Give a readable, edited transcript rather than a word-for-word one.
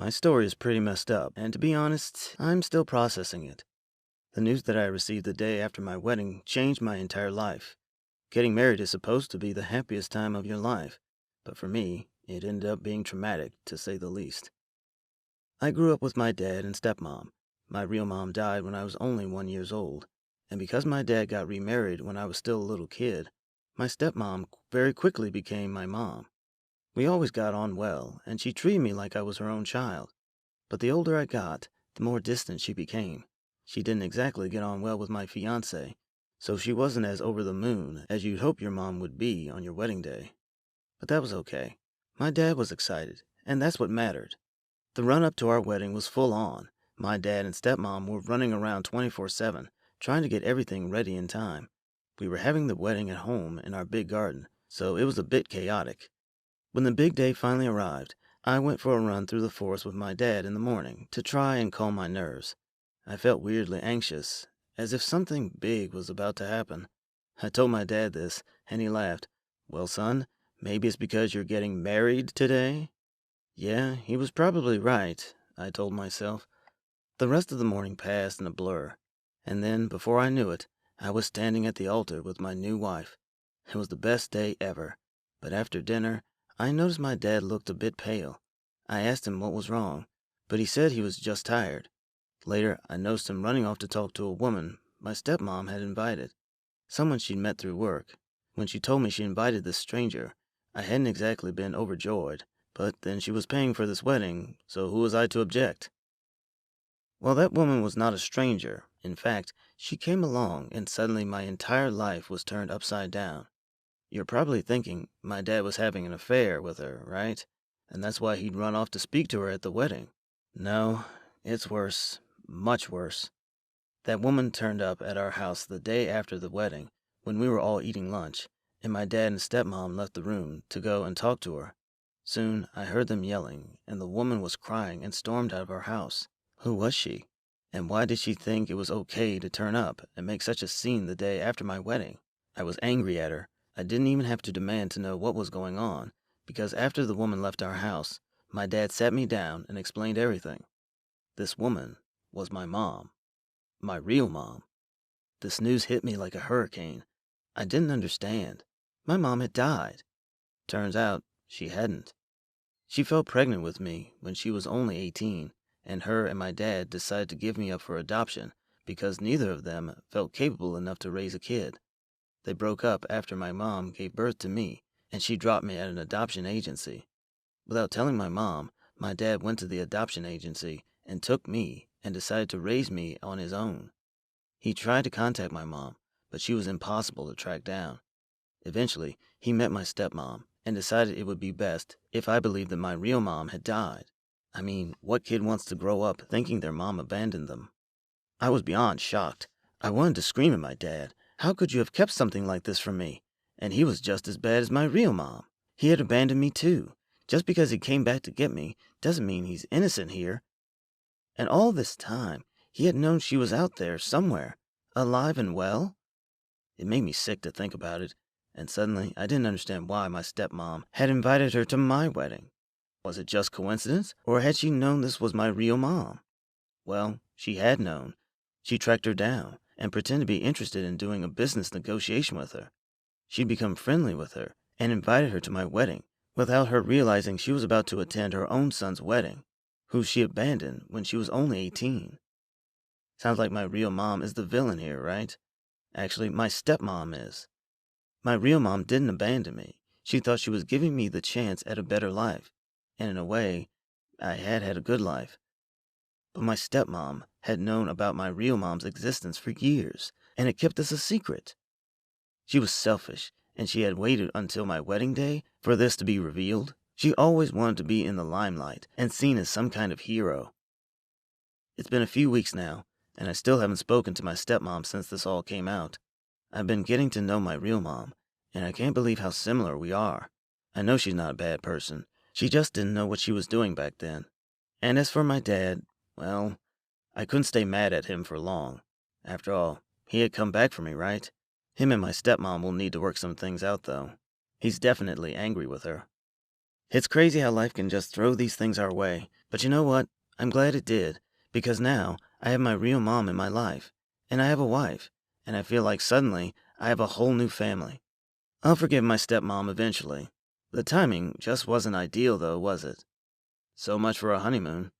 My story is pretty messed up, and to be honest, I'm still processing it. The news that I received the day after my wedding changed my entire life. Getting married is supposed to be the happiest time of your life, but for me, it ended up being traumatic, to say the least. I grew up with my dad and stepmom. My real mom died when I was only 1 year old, and because my dad got remarried when I was still a little kid, my stepmom very quickly became my mom. We always got on well, and she treated me like I was her own child. But the older I got, the more distant she became. She didn't exactly get on well with my fiancée, so she wasn't as over the moon as you'd hope your mom would be on your wedding day. But that was okay. My dad was excited, and that's what mattered. The run-up to our wedding was full on. My dad and stepmom were running around 24/7, trying to get everything ready in time. We were having the wedding at home in our big garden, so it was a bit chaotic. When the big day finally arrived, I went for a run through the forest with my dad in the morning to try and calm my nerves. I felt weirdly anxious, as if something big was about to happen. I told my dad this, and he laughed. "Well, son, maybe it's because you're getting married today?" Yeah, he was probably right, I told myself. The rest of the morning passed in a blur, and then, before I knew it, I was standing at the altar with my new wife. It was the best day ever, but after dinner, I noticed my dad looked a bit pale. I asked him what was wrong, but he said he was just tired. Later, I noticed him running off to talk to a woman my stepmom had invited, someone she'd met through work. When she told me she invited this stranger, I hadn't exactly been overjoyed, but then she was paying for this wedding, so who was I to object? Well, that woman was not a stranger. In fact, she came along, and suddenly my entire life was turned upside down. You're probably thinking my dad was having an affair with her, right? And that's why he'd run off to speak to her at the wedding. No, it's worse. Much worse. That woman turned up at our house the day after the wedding, when we were all eating lunch, and my dad and stepmom left the room to go and talk to her. Soon I heard them yelling, and the woman was crying and stormed out of our house. Who was she? And why did she think it was okay to turn up and make such a scene the day after my wedding? I was angry at her. I didn't even have to demand to know what was going on, because after the woman left our house, my dad sat me down and explained everything. This woman was my mom. My real mom. This news hit me like a hurricane. I didn't understand. My mom had died. Turns out she hadn't. She fell pregnant with me when she was only 18, and her and my dad decided to give me up for adoption because neither of them felt capable enough to raise a kid. They broke up after my mom gave birth to me, and she dropped me at an adoption agency. Without telling my mom, my dad went to the adoption agency and took me and decided to raise me on his own. He tried to contact my mom, but she was impossible to track down. Eventually, he met my stepmom and decided it would be best if I believed that my real mom had died. I mean, what kid wants to grow up thinking their mom abandoned them? I was beyond shocked. I wanted to scream at my dad. How could you have kept something like this from me? And he was just as bad as my real mom. He had abandoned me too. Just because he came back to get me doesn't mean he's innocent here. And all this time, he had known she was out there somewhere, alive and well? It made me sick to think about it, and suddenly I didn't understand why my stepmom had invited her to my wedding. Was it just coincidence, or had she known this was my real mom? Well, she had known. She tracked her down and pretended to be interested in doing a business negotiation with her. She'd become friendly with her and invited her to my wedding without her realizing she was about to attend her own son's wedding, who she abandoned when she was only 18. Sounds like my real mom is the villain here, right? Actually, my stepmom is. My real mom didn't abandon me. She thought she was giving me the chance at a better life, and in a way, I had had a good life. But my stepmom had known about my real mom's existence for years, and had kept this a secret. She was selfish, and she had waited until my wedding day for this to be revealed. She always wanted to be in the limelight and seen as some kind of hero. It's been a few weeks now, and I still haven't spoken to my stepmom since this all came out. I've been getting to know my real mom, and I can't believe how similar we are. I know she's not a bad person. She just didn't know what she was doing back then. And as for my dad, well, I couldn't stay mad at him for long. After all, he had come back for me, right? Him and my stepmom will need to work some things out, though. He's definitely angry with her. It's crazy how life can just throw these things our way. But you know what? I'm glad it did, because now I have my real mom in my life, and I have a wife, and I feel like suddenly I have a whole new family. I'll forgive my stepmom eventually. The timing just wasn't ideal, though, was it? So much for a honeymoon.